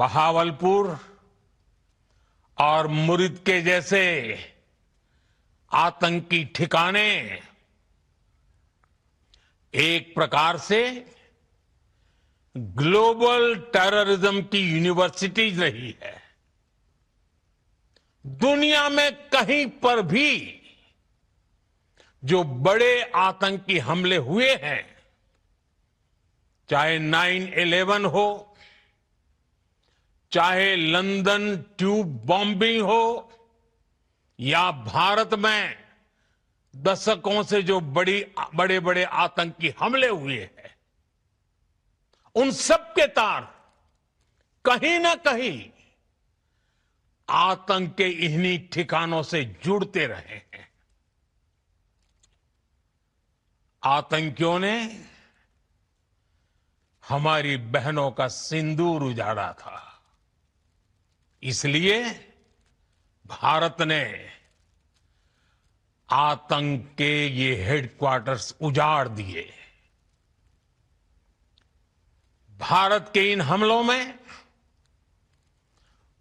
बहावलपुर और मुरिद के जैसे आतंकी ठिकाने एक प्रकार से ग्लोबल टेररिज्म की यूनिवर्सिटीज रही है। दुनिया में कहीं पर भी जो बड़े आतंकी हमले हुए हैं, चाहे 9/11 हो, चाहे लंदन ट्यूब बॉम्बिंग हो, या भारत में दशकों से जो बड़े बड़े आतंकी हमले हुए हैं, उन सब के तार कहीं ना कहीं आतंक के इन्हीं ठिकानों से जुड़ते रहे हैं। आतंकियों ने हमारी बहनों का सिंदूर उजाड़ा था, इसलिए भारत ने आतंक के ये हेडक्वार्टर्स उजाड़ दिए। भारत के इन हमलों में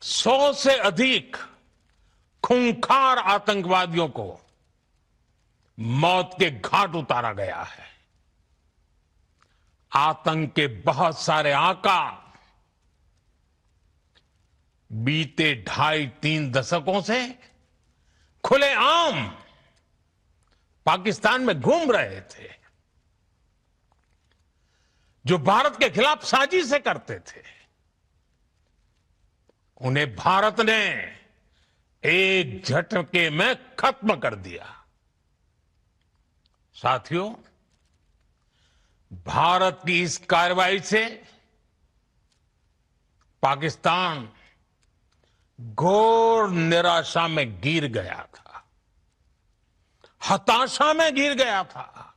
100 से अधिक खूंखार आतंकवादियों को मौत के घाट उतारा गया है। आतंक के बहुत सारे आका बीते 2.5-3 दशकों से खुलेआम पाकिस्तान में घूम रहे थे, जो भारत के खिलाफ साजिशें करते थे। उन्हें भारत ने एक झटके में खत्म कर दिया। साथियों, भारत की इस कार्रवाई से पाकिस्तान घोर निराशा में गिर गया था, हताशा में गिर गया था,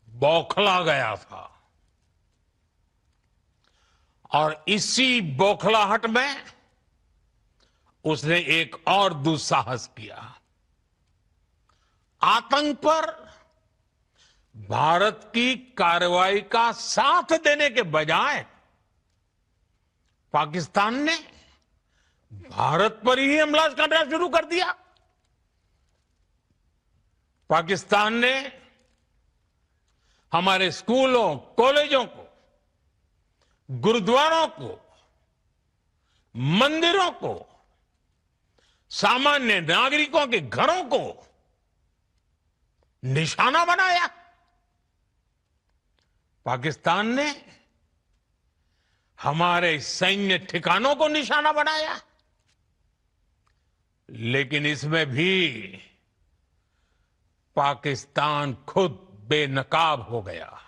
बौखला गया था। और इसी बौखलाहट में उसने एक और दुस्साहस किया। आतंक पर भारत की कार्रवाई का साथ देने के बजाय पाकिस्तान ने भारत पर ही हमला करना शुरू कर दिया। पाकिस्तान ने हमारे स्कूलों, कॉलेजों को, गुरुद्वारों को, मंदिरों को, सामान्य नागरिकों के घरों को निशाना बनाया। पाकिस्तान ने हमारे सैन्य ठिकानों को निशाना बनाया। लेकिन इसमें भी पाकिस्तान खुद बेनकाब हो गया।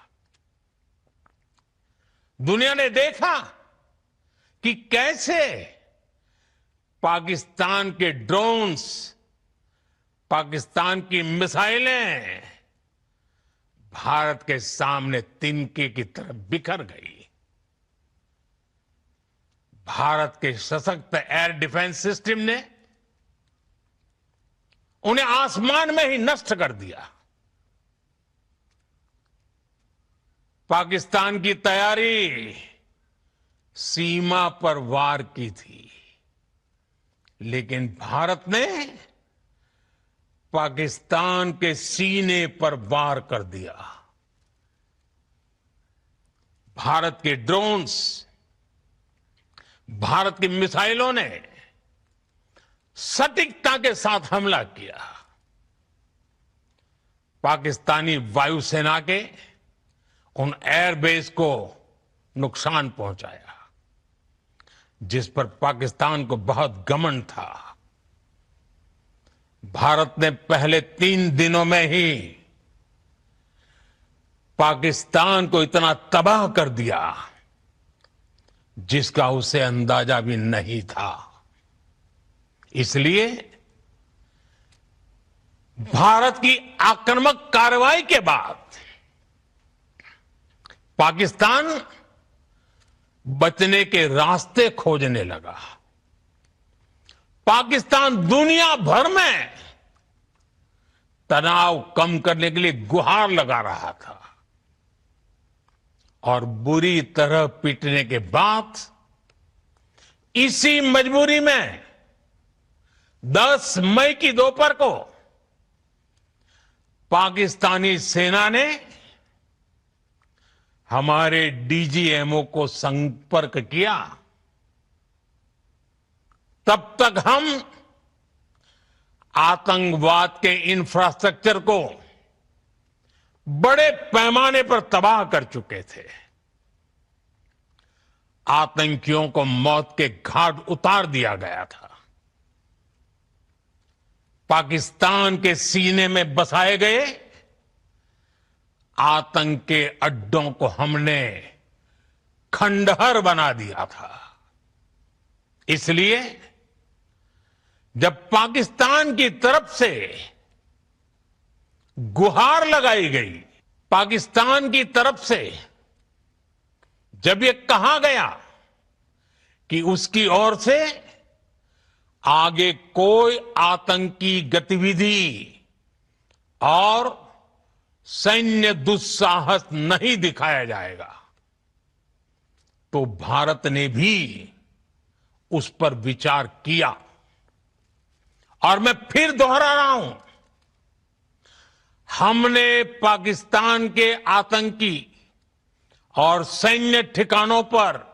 दुनिया ने देखा कि कैसे पाकिस्तान के ड्रोन्स, पाकिस्तान की मिसाइलें भारत के सामने तिनके की तरह बिखर गई। भारत के सशक्त एयर डिफेंस सिस्टम ने उन्हें आसमान में ही नष्ट कर दिया। पाकिस्तान की तैयारी सीमा पर वार की थी, लेकिन भारत ने पाकिस्तान के सीने पर वार कर दिया। भारत के ड्रोन्स, भारत की मिसाइलों ने सटीकता के साथ हमला किया। पाकिस्तानी वायुसेना के उन एयरबेस को नुकसान पहुंचाया, जिस पर पाकिस्तान को बहुत घमंड था। भारत ने पहले 3 दिनों में ही पाकिस्तान को इतना तबाह कर दिया जिसका उसे अंदाजा भी नहीं था। इसलिए भारत की आक्रामक कार्रवाई के बाद पाकिस्तान बचने के रास्ते खोजने लगा। पाकिस्तान दुनिया भर में तनाव कम करने के लिए गुहार लगा रहा था और बुरी तरह पीटने के बाद इसी मजबूरी में 10 मई की दोपहर को पाकिस्तानी सेना ने हमारे डीजीएमओ को संपर्क किया। तब तक हम आतंकवाद के इंफ्रास्ट्रक्चर को बड़े पैमाने पर तबाह कर चुके थे। आतंकियों को मौत के घाट उतार दिया गया था। पाकिस्तान के सीने में बसाए गए आतंक के अड्डों को हमने खंडहर बना दिया था। इसलिए जब पाकिस्तान की तरफ से गुहार लगाई गई, पाकिस्तान की तरफ से जब ये कहा गया कि उसकी ओर से आगे कोई आतंकी गतिविधि और सैन्य दुस्साहस नहीं दिखाया जाएगा, तो भारत ने भी उस पर विचार किया। और मैं फिर दोहरा रहा हूं, हमने पाकिस्तान के आतंकी और सैन्य ठिकानों पर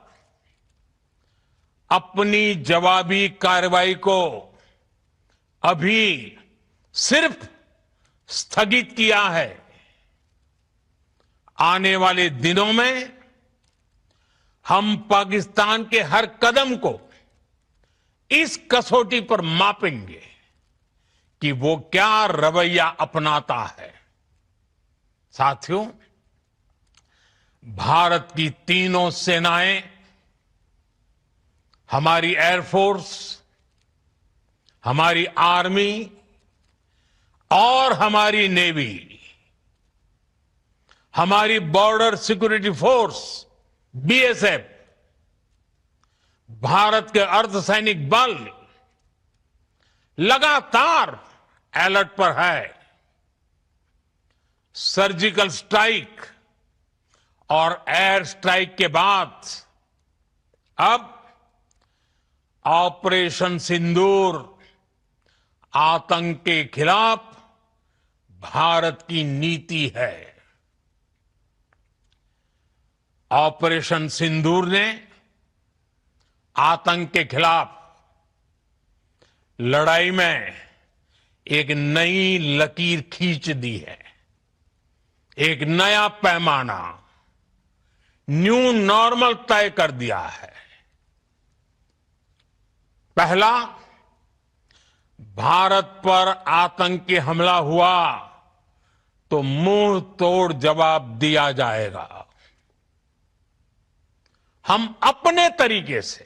अपनी जवाबी कार्रवाई को अभी सिर्फ स्थगित किया है। आने वाले दिनों में हम पाकिस्तान के हर कदम को इस कसौटी पर मापेंगे कि वो क्या रवैया अपनाता है। साथियों, भारत की तीनों सेनाएं, हमारी एयरफोर्स, हमारी आर्मी और हमारी नेवी, हमारी border security force BSF, Bharat के अर्धसैनिक बल लगातार अलर्ट पर है। सर्जिकल स्ट्राइक और एयर स्ट्राइक के बाद अब ऑपरेशन सिंदूर आतंक के खिलाफ भारत की नीति है। ऑपरेशन सिंदूर ने आतंक के खिलाफ लड़ाई में एक नई लकीर खींच दी है। एक नया पैमाना, न्यू नॉर्मल तय कर दिया है। पहला, भारत पर आतंकी हमला हुआ तो मुंह तोड़ जवाब दिया जाएगा। हम अपने तरीके से,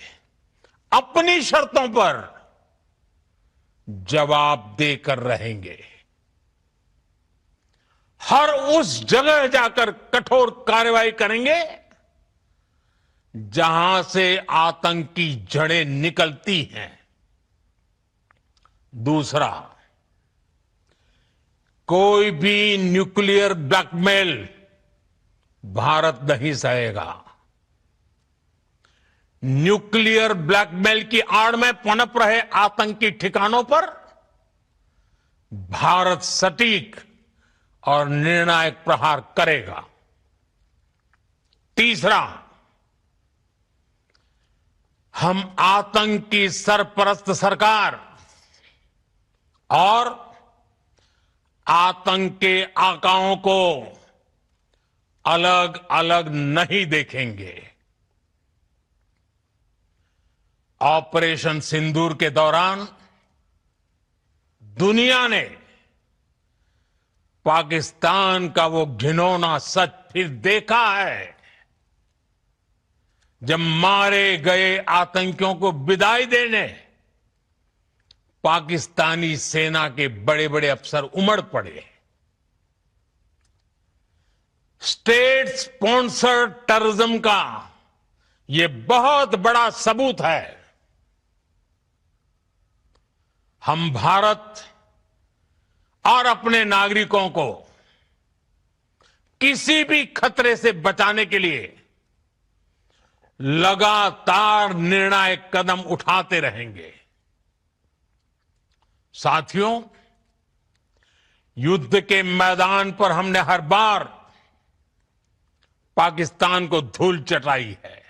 अपनी शर्तों पर जवाब देकर रहेंगे। हर उस जगह जाकर कठोर कार्रवाई करेंगे जहां से आतंक की जड़ें निकलती हैं। दूसरा, कोई भी न्यूक्लियर ब्लैकमेल भारत नहीं सहेगा। न्यूक्लियर ब्लैकमेल की आड़ में पनप रहे आतंकी ठिकानों पर भारत सटीक और निर्णायक प्रहार करेगा। तीसरा, हम आतंक की सरपरस्त सरकार और आतंक के आकाओं को अलग अलग नहीं देखेंगे। ऑपरेशन सिंदूर के दौरान दुनिया ने पाकिस्तान का वो घिनौना सच फिर देखा है, जब मारे गए आतंकियों को विदाई देने पाकिस्तानी सेना के बड़े बड़े अफसर उमड़ पड़े। स्टेट स्पॉन्सर्ड टेररिज्म का ये बहुत बड़ा सबूत है। हम भारत और अपने नागरिकों को किसी भी खतरे से बचाने के लिए लगातार निर्णायक कदम उठाते रहेंगे। साथियों, युद्ध के मैदान पर हमने हर बार पाकिस्तान को धूल चटाई है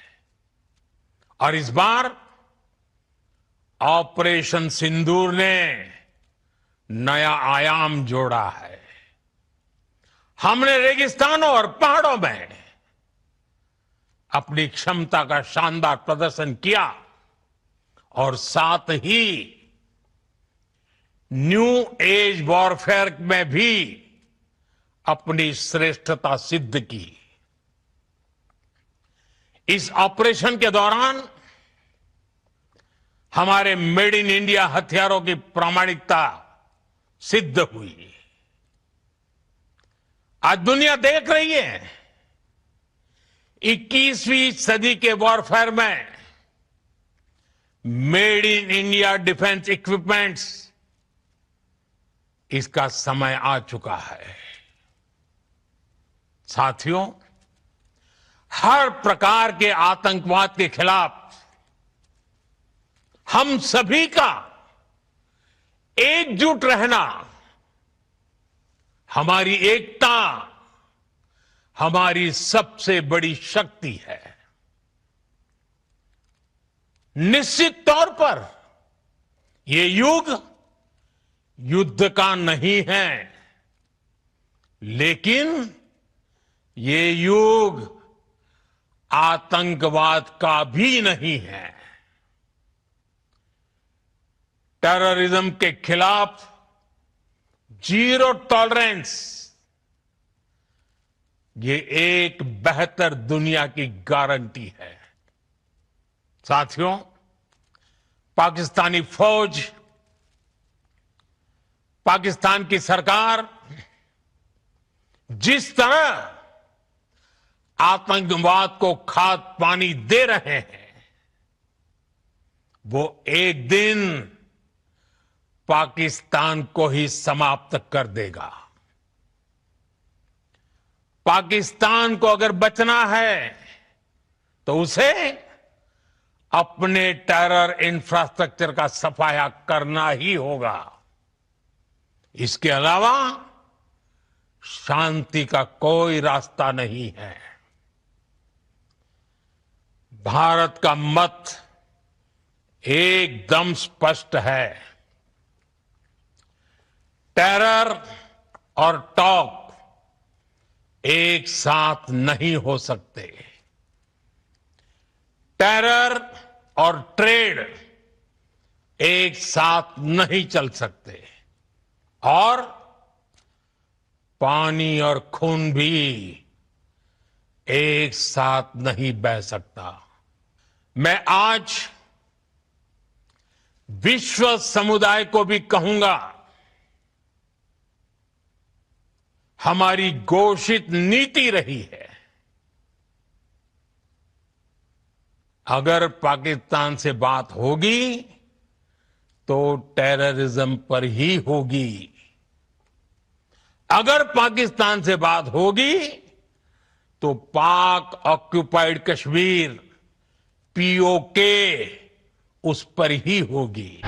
और इस बार ऑपरेशन सिंदूर ने नया आयाम जोड़ा है। हमने रेगिस्तानों और पहाड़ों में अपनी क्षमता का शानदार प्रदर्शन किया और साथ ही न्यू एज वॉरफेयर में भी अपनी श्रेष्ठता सिद्ध की। इस ऑपरेशन के दौरान हमारे मेड इन इंडिया हथियारों की प्रामाणिकता सिद्ध हुई। आज दुनिया देख रही है 21वीं सदी के वॉरफेयर में made in India defence equipments, इसका समय आ चुका है। साथियों, हर प्रकार के आतंकवाद के खिलाफ हम सभी का एकजुट रहना हमारी एकता, हमारी सबसे बड़ी शक्ति है। निश्चित तौर पर ये युग युद्ध का नहीं है, लेकिन ये युग आतंकवाद का भी नहीं है। टेररिज्म के खिलाफ जीरो टॉलरेंस, ये एक बेहतर दुनिया की गारंटी है। साथियों, पाकिस्तानी फौज, पाकिस्तान की सरकार जिस तरह आतंकवाद को खाद पानी दे रहे हैं, वो एक दिन पाकिस्तान को ही समाप्त कर देगा। पाकिस्तान को अगर बचना है तो उसे अपने टेरर इंफ्रास्ट्रक्चर का सफाया करना ही होगा। इसके अलावा शांति का कोई रास्ता नहीं है। भारत का मत एकदम स्पष्ट है। टेरर और टॉक एक साथ नहीं हो सकते। टेरर और ट्रेड एक साथ नहीं चल सकते और पानी और खून भी एक साथ नहीं बह सकता। मैं आज विश्व समुदाय को भी कहूंगा, हमारी घोषित नीति रही है, अगर पाकिस्तान से बात होगी तो टेररिज्म पर ही होगी। अगर पाकिस्तान से बात होगी तो पाक ऑक्युपाइड कश्मीर, पीओके, उस पर ही होगी।